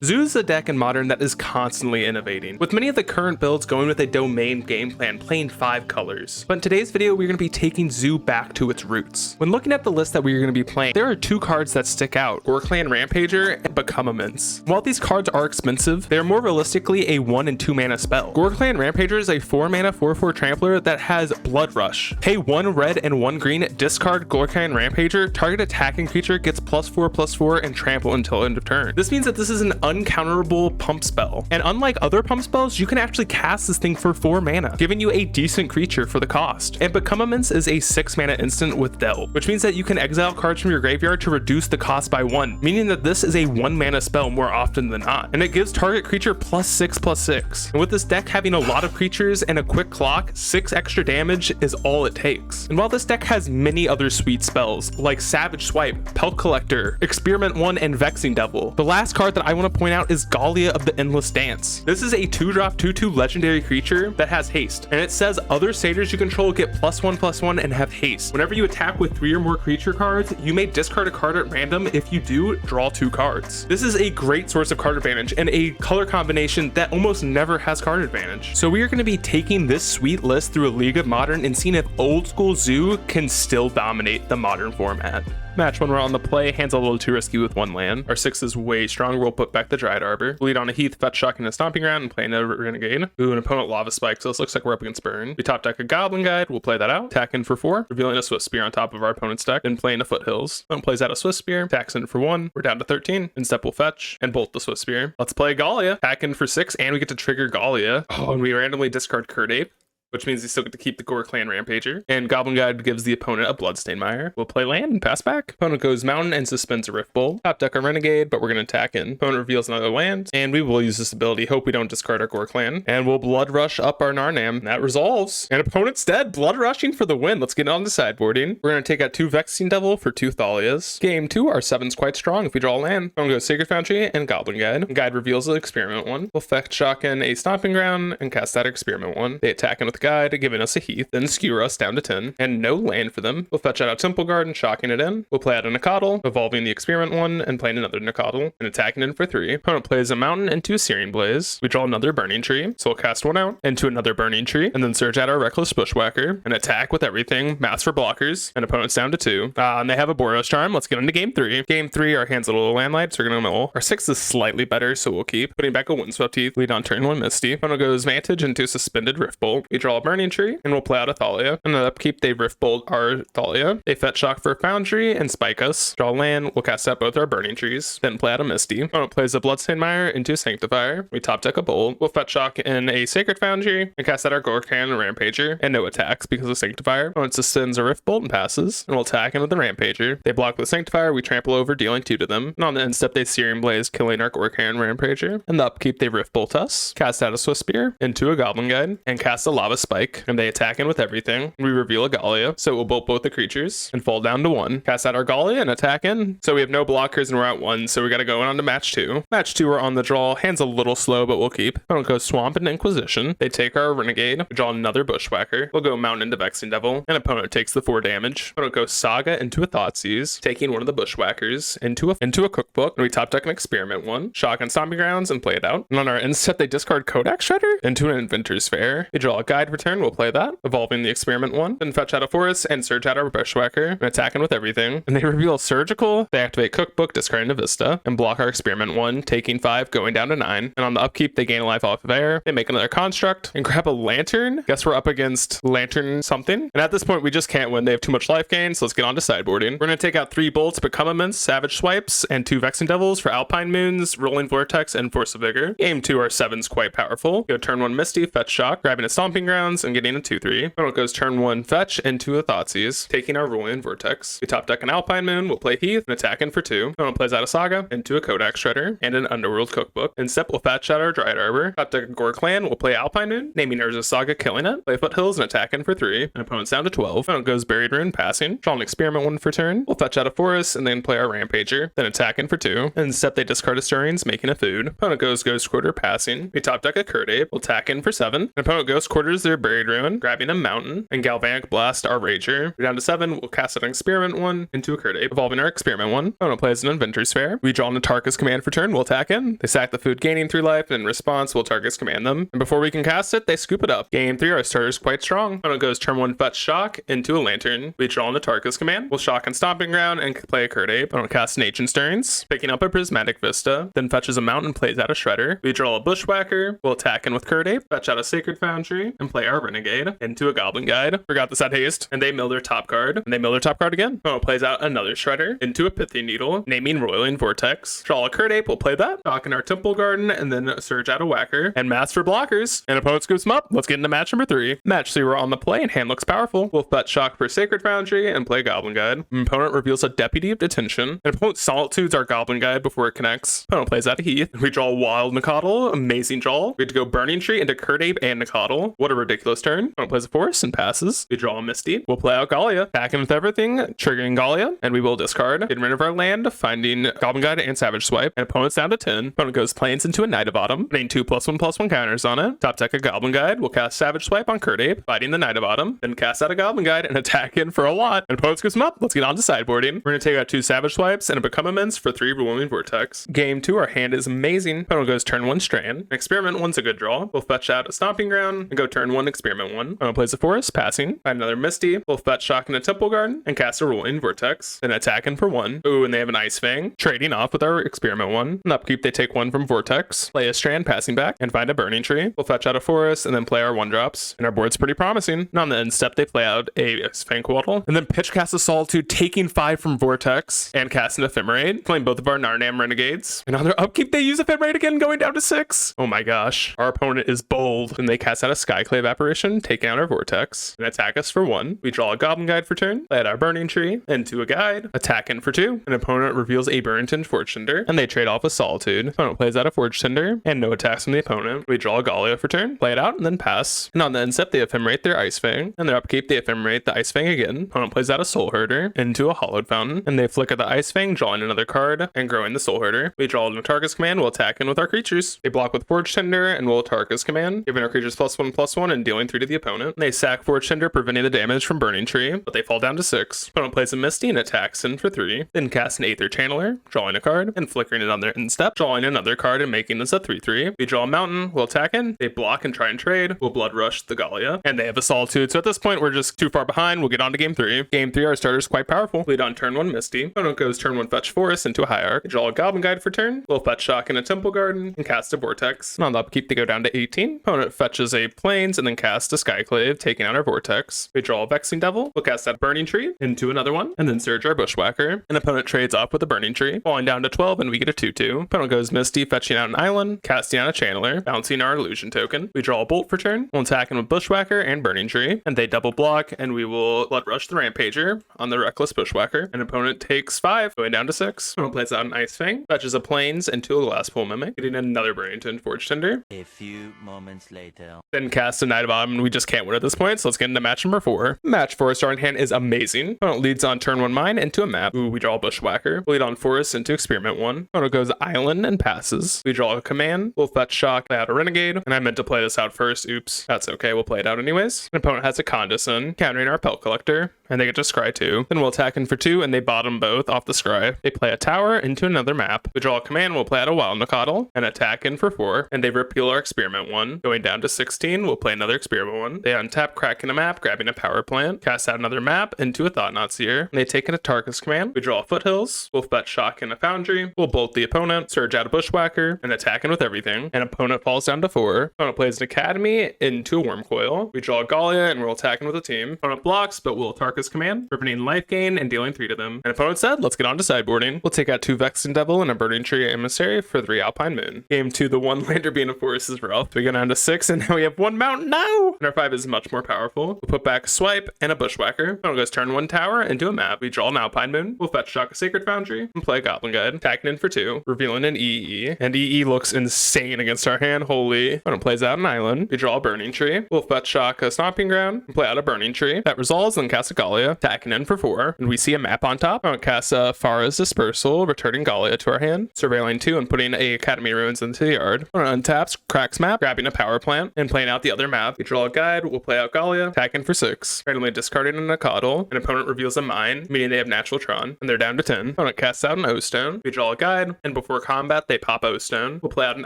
Zoo is a deck in Modern that is constantly innovating, with many of the current builds going with a domain game plan playing 5 colors. But in today's video, we're going to be taking Zoo back to its roots. When looking at the list that we're going to be playing, there are 2 cards that stick out, Gorklan Rampager and Become Immense. While these cards are expensive, they are more realistically a 1 and 2 mana spell. Gorklan Rampager is a 4 mana 4/4 trampler that has Blood Rush. Pay 1 red and 1 green, discard Gorklan Rampager, target attacking creature gets +4/+4 and trample until end of turn. This means that this is an uncounterable pump spell, and unlike other pump spells, you can actually cast this thing for 4 mana, giving you a decent creature for the cost. And Become Immense is a 6 mana instant with Delve, which means that you can exile cards from your graveyard to reduce the cost by 1, meaning that this is a 1 mana spell more often than not, and it gives target creature +6/+6. And with this deck having a lot of creatures and a quick clock, 6 extra damage is all it takes. And while this deck has many other sweet spells like Savage Swipe, Pelt Collector, Experiment 1, and Vexing Devil, the last card that I want to point out is Gallia of the Endless Dance. This is a 2-drop 2/2 legendary creature that has haste, and it says other satyrs you control get +1/+1 and have haste. Whenever you attack with 3 or more creature cards, you may discard a card at random. If you do, draw 2 cards. This is a great source of card advantage and a color combination that almost never has card advantage. So we are going to be taking this sweet list through a League of Modern and seeing if old school Zoo can still dominate the Modern format. Match 1 we're on the play, hand's a little too risky with 1 land. Our 6 is way stronger, we'll put back the Dryad Arbor. Lead on a Heath, fetch Shocking a Stomping Ground, and play a Renegade. Ooh, an opponent Lava Spike, so this looks like we're up against Burn. We top deck a Goblin Guide, we'll play that out. Attack in for 4, revealing a Swift Spear on top of our opponent's deck, then playing a Foothills. Opponent plays out a Swift Spear, attacks in for 1, we're down to 13, and step will fetch, and bolt the Swift Spear. Let's play Gallia, attack in for 6, and we get to trigger Gallia. Oh, and we randomly discard Curdape, which means you still get to keep the Gorklan Rampager. And Goblin Guide gives the opponent a Bloodstained Mire. We'll play land and pass back. Opponent goes Mountain and suspends a Rift Bolt. Top deck a Renegade, but we're going to attack in. Opponent reveals another land, and we will use this ability. Hope we don't discard our Gorklan. And we'll Blood Rush up our Narnam. That resolves. And opponent's dead. Blood Rushing for the win. Let's get on to sideboarding. We're going to take out 2 Vexing Devil for 2 Thalias. Game 2, our 7's quite strong if we draw a land. Opponent goes Sacred Foundry and Goblin Guide. Guide reveals the Experiment 1. We'll fetch Shocking a Stomping Ground and cast that Experiment 1. They attack in with Guide, giving us a Heath, then skewer us down to 10, and no land for them. We'll fetch out a Temple Guard and Shocking it in. We'll play out a Nicodle, evolving the Experiment 1 and playing another Nicodle, and attacking in for 3. Opponent plays a Mountain and 2 Searing Blaze. We draw another Burning Tree, so we'll cast 1 out into another Burning Tree, and then search out our Reckless Bushwhacker and attack with everything, mass for blockers, and opponent's down to 2. And they have a Boros Charm. Let's get into game 3. Game 3, our hand's a little landlight, so we're gonna mill. Our 6 is slightly better, so we'll keep putting back a Windswept Heath. Lead on turn 1 Misty. Opponent goes Vantage into Suspended Rift Bolt. We draw a Burning Tree, and we'll play out a Thalia. And then upkeep, they Rift Bolt our Thalia. They fetch Shock for a Foundry and spike us. Draw land, we'll cast out both our Burning Trees. Then play out a Misty. Opponent plays a Bloodstained Mire into a Sanctifier. We top deck a Bolt. We'll fetch Shock in a Sacred Foundry and cast out our Gorklan Rampager. And no attacks because of Sanctifier. Opponent suspends a Rift Bolt and passes. And we'll attack in with the Rampager. They block with Sanctifier, we trample over, dealing 2 to them. And on the end step, they Searing Blaze, killing our Gorklan Rampager. And the upkeep, they Rift Bolt us. Cast out a Swift Spear into a Goblin Guide. And cast a Lava Spike. And they attack in with everything. We reveal a Gallia, so we'll bolt both the creatures and fall down to 1. Cast out our Gallia and attack in. So we have no blockers and we're at 1, so we gotta go on to match 2. Match 2, we're on the draw. Hand's a little slow, but we'll keep. Opponent goes Swamp and Inquisition. They take our Renegade. We draw another Bushwhacker. We'll go Mountain into Vexing Devil, and opponent takes the 4 damage. Opponent goes Saga into a Thoughtseize, taking one of the Bushwhackers into a Cookbook, and we top deck an Experiment 1. Shock on Stomping Grounds and play it out. And on our end step, they discard Kodak Shredder into an Inventor's Fair. They draw a Guide return, we'll play that, evolving the Experiment 1. Then fetch out a Forest and search out our Bushwhacker and attacking with everything. And they reveal Surgical, they activate Cookbook, discarding a Vista, and block our Experiment 1, taking 5, going down to 9. And on the upkeep, they gain a life off of air. They make another Construct and grab a Lantern. Guess we're up against Lantern something. And at this point, we just can't win. They have too much life gain, so let's get on to sideboarding. We're going to take out 3 Bolts, Become Immense, Savage Swipes, and 2 Vexing Devils for Alpine Moons, Rolling Vortex, and Force of Vigor. Game 2, our 7's quite powerful. Go turn 1 Misty, fetch Shock, grabbing a Stomping Grounds, and getting a 2/3. Opponent goes turn 1 Fetch into a Thoughtseize, taking our Rolling Vortex. We top deck an Alpine Moon, we'll play Heath, and attack in for 2. Opponent plays out a Saga, into a Kodak Shredder, and an Underworld Cookbook. And step, we'll fetch out our Dryad Arbor. Top deck a Gorklan, we'll play Alpine Moon, naming Urza Saga, killing it. Play Foothills and attack in for 3. And opponent's down to 12. Opponent goes Buried Rune, passing. Draw an Experiment 1 for turn. We'll fetch out a Forest, and then play our Rampager. Then attack in for 2. And step, they discard a Stirrings, making a food. Opponent goes Ghost Quarter, passing. We top deck a Curdape, we'll attack in for 7. And opponent Ghost Quarters their Buried Ruin, grabbing a Mountain, and Galvanic Blast our Rager. We're down to 7, we'll cast an Experiment 1 into a Curt Ape, evolving our Experiment 1. Opponent plays an Inventory Sphere. We draw an Atarka's Command for turn, we'll attack in. They sack the food, gaining 3 life, and in response, we'll Atarka's Command them. And before we can cast it, they scoop it up. Game 3, our starter's quite strong. Opponent goes turn 1 Fetch Shock into a Lantern. We draw an Atarka's Command. We'll Shock and Stomping Ground and play a Curt Ape. Opponent casts an Ancient Stirrings, picking up a Prismatic Vista, then fetches a Mountain, plays out a Shredder. We draw a Bushwhacker. We'll attack in with Curt Ape, fetch out a Sacred Foundry, and play our Renegade into a Goblin Guide. Forgot this at haste. And they mill their top card. And they mill their top card again. Opponent plays out another Shredder into a Pithy Needle, naming Roiling Vortex. Draw a Curt Ape. We'll play that. Shock in our Temple Garden, and then surge out a Whacker. And Mass for blockers. And opponent scoops them up. Let's get into match number 3. Match 3, we're on the play, and hand looks powerful. We'll fetch Shock for Sacred Foundry and play Goblin Guide. Opponent reveals a Deputy of Detention. And opponent solitudes our Goblin Guide before it connects. Opponent plays out a Heath. We draw a Wild Nicottle. Amazing draw. We have to go Burning Tree into Curt Ape and Nicottle. What a ridiculous turn. Opponent plays a Forest and passes. We draw a Misty. We'll play out Gallia. Attacking with everything, triggering Gallia, and we will discard. Getting rid of our land, finding Goblin Guide and Savage Swipe. And opponent's down to 10. Opponent goes Plains into a Knight of Autumn, putting 2+1/+1 counters on it. Top deck a Goblin Guide. We'll cast Savage Swipe on Curt Ape, fighting the Knight of Autumn. Then cast out a Goblin Guide and attack in for a lot. And opponent scoops them up. Let's get on to sideboarding. We're going to take out 2 Savage Swipes and a Become Immense for 3 Roiling Vortex. Game 2, our hand is amazing. Opponent goes turn 1 Strand. Experiment 1's a good draw. We'll fetch out a Stomping Ground and go turn 1 Experiment 1. Opponent plays a Forest, passing. Find another Misty. We'll fetch Shock in a Temple Garden and cast a Roiling Vortex. Then attack in for 1. Ooh, and they have an Ice Fang. Trading off with our Experiment 1. And upkeep, they take 1 from Vortex. Play a Strand, passing back, and find a Burning Tree. We'll fetch out a Forest and then play our 1-drops. And our board's pretty promising. And on the end step, they play out a Spanquaddle. And then pitch cast a Solitude, taking 5 from Vortex and cast an Ephemerate. Playing both of our Narnam Renegades. And on their upkeep, they use Ephemerate again, going down to 6. Oh my gosh. Our opponent is bold. And they cast out a Skyclave Apparition, taking out our Vortex, and attack us for 1. We draw a Goblin Guide for turn, play out our Burning Tree into a Guide, attack in for 2. An opponent reveals a Burrington Forge Tinder, and they trade off a Solitude. Opponent plays out a Forge Tinder, and no attacks from the opponent. We draw a Gallia for turn, play it out, and then pass. And on the end step, they Ephemerate their Ice Fang, and their upkeep, they Ephemerate the Ice Fang again. Opponent plays out a Soul Herder into a Hollowed Fountain, and they flicker the Ice Fang, drawing another card, and growing the Soul Herder. We draw an Atarka's Command, we'll attack in with our creatures. They block with Forge Tinder, and we'll Atarka's Command, giving our creatures +1/+1 and dealing 3 to the opponent. They sack Forge Tinder, preventing the damage from Burning Tree, but they fall down to 6. Opponent plays a Misty and attacks in for 3. Then cast an Aether Channeler, drawing a card, and flickering it on their end step, drawing another card and making this a 3/3. We draw a Mountain, we'll attack in, they block and try and trade, we'll Blood Rush the Gallia, and they have a Solitude, so at this point we're just too far behind. We'll get on to game 3. Game 3, our starter's quite powerful. Lead on turn 1 Misty. Opponent goes turn 1 Fetch Forest into a Hierarch. Draw a Goblin Guide for turn, we'll fetch Shock in a Temple Garden, and cast a Vortex. And on the upkeep, they go down to 18. Opponent fetches a Plains and then cast a Skyclave, taking out our Vortex. We draw a Vexing Devil, we'll cast that Burning Tree into another one, and then surge our Bushwhacker. An opponent trades off with a Burning Tree, falling down to 12, and we get a 2/2. Opponent goes Misty, fetching out an Island, casting out a Channeler, bouncing our Illusion token. We draw a Bolt for turn, we'll attack in with Bushwhacker and Burning Tree, and they double block, and we will Blood Rush the Rampager on the Reckless Bushwhacker. An opponent takes 5, going down to 6. Opponent plays out an Ice Fang, fetches a Plains into a Glasspool Mimic, getting another Burrington Forge Tinder. A few moments later. Then cast a Knight of Autumn, and we just can't win at this point, so let's get into match number 4. Match 4, starting hand is amazing. Opponent leads on turn 1 Mine into a map. Ooh, we draw a Bushwhacker. We'll lead on Forest into Experiment 1. Opponent goes Island and passes. We draw a Command. We'll fetch Shock, play out a Renegade, and I meant to play this out first. Oops. That's okay, we'll play it out anyways. An opponent has a Condescend, countering our Pelt Collector, and they get to scry 2. Then we'll attack in for 2, and they bottom both off the scry. They play a Tower into another map. We draw a Command, we'll play out a Wild Nicottle, and attack in for 4, and they repeal our Experiment 1. Going down to 16, we'll play another Experiment 1. They untap, cracking a map, grabbing a Power Plant, cast out another map into a Thought-Knot Seer, and they take an Atarka's Command. We draw Foothills, we'll fetch Shock in a Foundry, we'll bolt the opponent, surge out a Bushwhacker, and attack in with everything. And opponent falls down to 4. Opponent plays an Academy into a Wormcoil. We draw a Gallia, and we're attacking with a team. Opponent blocks, but we'll Atarka's Command, preventing life gain and dealing 3 to them. And opponent said, let's get on to sideboarding. We'll take out 2 Vexing Devil and a Burning Tree Emissary for 3 Alpine Moon. Game 2, the 1 lander being a Forest is rough. We go down to 6, and now we have 1 Mountain now! And our 5 is much more powerful. We'll put back a Swipe and a Bushwhacker. Opponent goes turn 1 Tower into a map. We draw an Alpine Moon. We'll fetch Shock a Sacred Foundry and play a Goblin Guide. Attacking in for 2, revealing an EE. And EE looks insane against our hand. Holy. Opponent plays out an Island. We draw a Burning Tree. We'll fetch Shock a Stomping Ground and play out a Burning Tree. That resolves, then cast a Gallia. Attacking in for 4. And we see a map on top. Opponent casts a Farah's Dispersal, returning Gallia to our hand. Surveilling 2 and putting a Academy Ruins into the yard. Opponent untaps, cracks map, grabbing a Power Plant, and playing out the other map. We draw a guide, we'll play out Gallia, attacking for 6, randomly discarding a Nacatl. An opponent reveals a mine, meaning they have natural Tron, and they're down to 10. Opponent casts out an O-Stone. We draw a guide, and before combat, they pop O-Stone. We'll play out an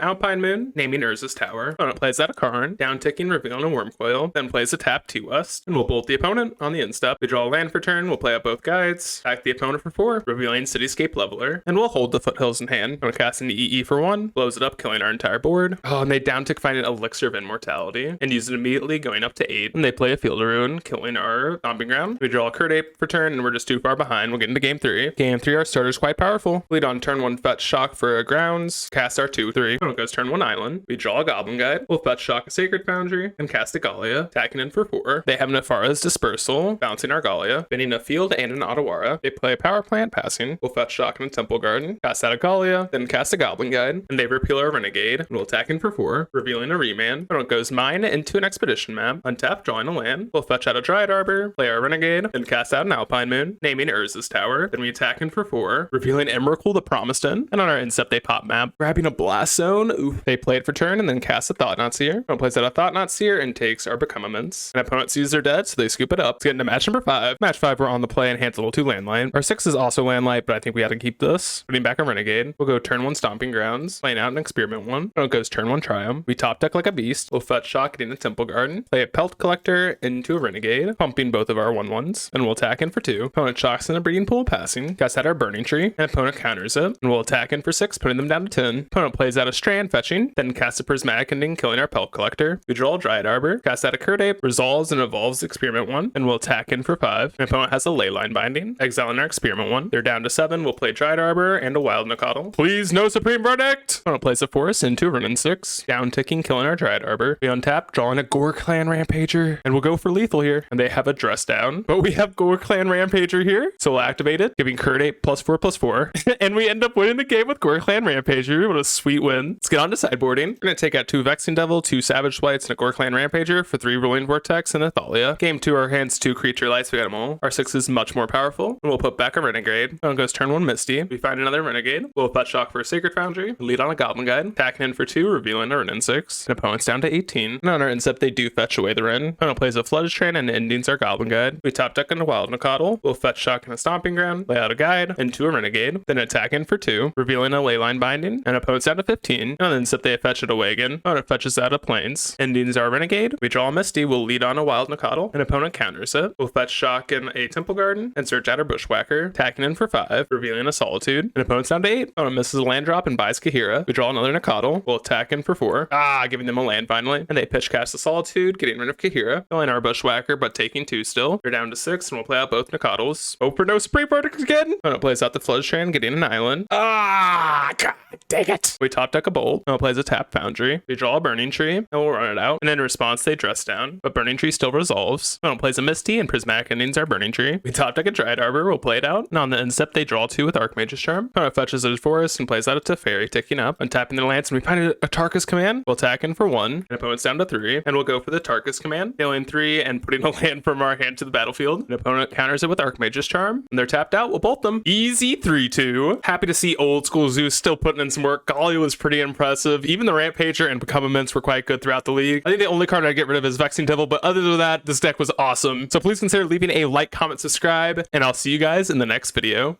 Alpine Moon, naming Urza's Tower. Opponent plays out a Karn, down ticking, revealing a Wormcoil, then plays a tap T-West, and we'll bolt the opponent on the instep. We draw a land for turn, we'll play out both guides, attack the opponent for 4, revealing Cityscape Leveler, and we'll hold the Foothills in hand. Opponent casts an EE for 1, blows it up, killing our entire board. Oh, and they down tick find an Elixir of Immortality, and use it immediately, going up to 8, and they play a Field of Ruin, killing our Stomping Ground. We draw a Kurt Ape for turn, and we're just too far behind. We'll get into game 3. Game 3, our starter's quite powerful. Lead on turn 1 fetch Shock for a grounds, cast our 2/3. Opponent goes turn 1 Island. We draw a Goblin Guide. We'll fetch Shock a Sacred Foundry, and cast a Gallia, attacking in for 4. They have Nefara's Dispersal, bouncing our Gallia, binning a field and an Otawara. They play a Power Plant, passing. We'll fetch Shock in a Temple Garden, cast out a Gallia, then cast a Goblin Guide, and they repeal our Renegade, and we'll attack in for 4, revealing a Remand. Opponent goes mine into an Expedition map, untap, drawing a land. We'll fetch out a Dryad Arbor, play our Renegade, then cast out an Alpine Moon, naming Urza's Tower. Then we attack in for 4, revealing Emrakul the Promised End, and on our instep they pop map, grabbing a Blast Zone. Oof. They play it for turn and then cast a Thought-Knot Seer. Opponent plays out a Thought-Knot Seer and takes our Become Immense. An opponent sees they're dead, so they scoop it up. Let's get into match number 5. Match 5, we're on the play and hands a little 2 landline. Our 6 is also landlight, but I think we had to keep this. Putting back a Renegade. We'll go turn 1 Stomping Grounds, playing out an Experiment 1. Opponent goes turn 1 Triumph. We top deck like a beast. We'll fetch Shock in a Temple Garden, play a Pelt Collector into a Renegade, pumping both of our 1/1s, and we'll attack in for 2. Opponent shocks in a Breeding Pool, passing. Cast out our Burning Tree, and opponent counters it, and we'll attack in for 6, putting them down to 10. Opponent plays out a Strand, fetching, then casts a Prismatic Ending, killing our Pelt Collector. We draw a Dryad Arbor, cast out a Kurt Ape, resolves and evolves Experiment 1, and we'll attack in for 5. An opponent has a Leyline Binding, exiling our Experiment 1. They're down to 7. We'll play Dryad Arbor and a Wild Nacatl. Please, no Supreme Verdict! Opponent plays a Forest into a Renin 6, down ticking, killing our Dryad Arbor. We untap, drawing a Gore Clan Rampager, and we'll go for lethal here. And they have a Dress Down, but we have Gore Clan Rampager here, so we'll activate it, giving Kurt Ape +4/+4, and we end up winning the game with Gore Clan Rampager. What a sweet win. Let's get on to sideboarding. We're going to take out 2 Vexing Devil, 2 Savage Swites, and a Gore Clan Rampager for 3 Rolling Vortex and a Thalia. Game 2, our hands 2 Creature Lights, we got them all. Our 6 is much more powerful, and we'll put back a Renegade. Opponent goes turn 1 Misty. We find another Renegade. We'll fetch Shock for a Sacred Foundry, lead on a Goblin Guide, attacking in for 2, revealing a Renin 6. And opponent's down to 18. And on our instep, they do fetch away the Ren. Opponent plays a Flooded Train and endings our Goblin Guide. We top deck in a Wild Nacatl. We'll fetch Shock in a Stomping Ground, lay out a Guide, into a Renegade, then attack in for 2, revealing a Leyline Binding, and opponent's down to 15. And on the instep, they fetch it away again. Opponent fetches out of Plains, endings our Renegade. We draw a Misty, we'll lead on a Wild Nacatl, and opponent counters it. We'll fetch Shock in a Temple Garden, and search out our Bushwhacker, attacking in for 5, revealing a Solitude, and opponent's down to 8. Opponent misses a land drop and buys Kahira. We draw another Nacatl, we'll attack in for 4, giving them a land finally, and they pitch cast a Solitude, getting rid of Kahira, killing our Bushwhacker, but taking 2 still. They're down to 6, and we'll play out both Nacatls. Hope for no Supreme Verdict again! Opponent plays out the Flood Strand, getting an island. God dang it! We top deck a Bolt. Opponent plays a Tap Foundry. We draw a Burning Tree, and we'll run it out, and in response, they Dress Down, but Burning Tree still resolves. Opponent plays a Misty, and Prismatic endings our Burning Tree. We top deck a Dryad Arbor, we'll play it out, and on the instep, they draw 2 with Archmage's Charm. Opponent fetches a Forest, and plays out a Teferi, ticking up, untapping their lands, and we find a Tarkus Command. We'll attack in for 1, and opponent's down to 3, and we'll go for the Tarkus Command, dealing 3 and putting a land from our hand to the battlefield. An opponent counters it with Archmage's Charm, and they're tapped out. We'll bolt them. Easy 3-2. Happy to see old school Zoo still putting in some work. Gallia was pretty impressive. Even the Rampager and Become Immense were quite good throughout the league. I think the only card I'd get rid of is Vexing Devil, but other than that, this deck was awesome. So please consider leaving a like, comment, subscribe, and I'll see you guys in the next video.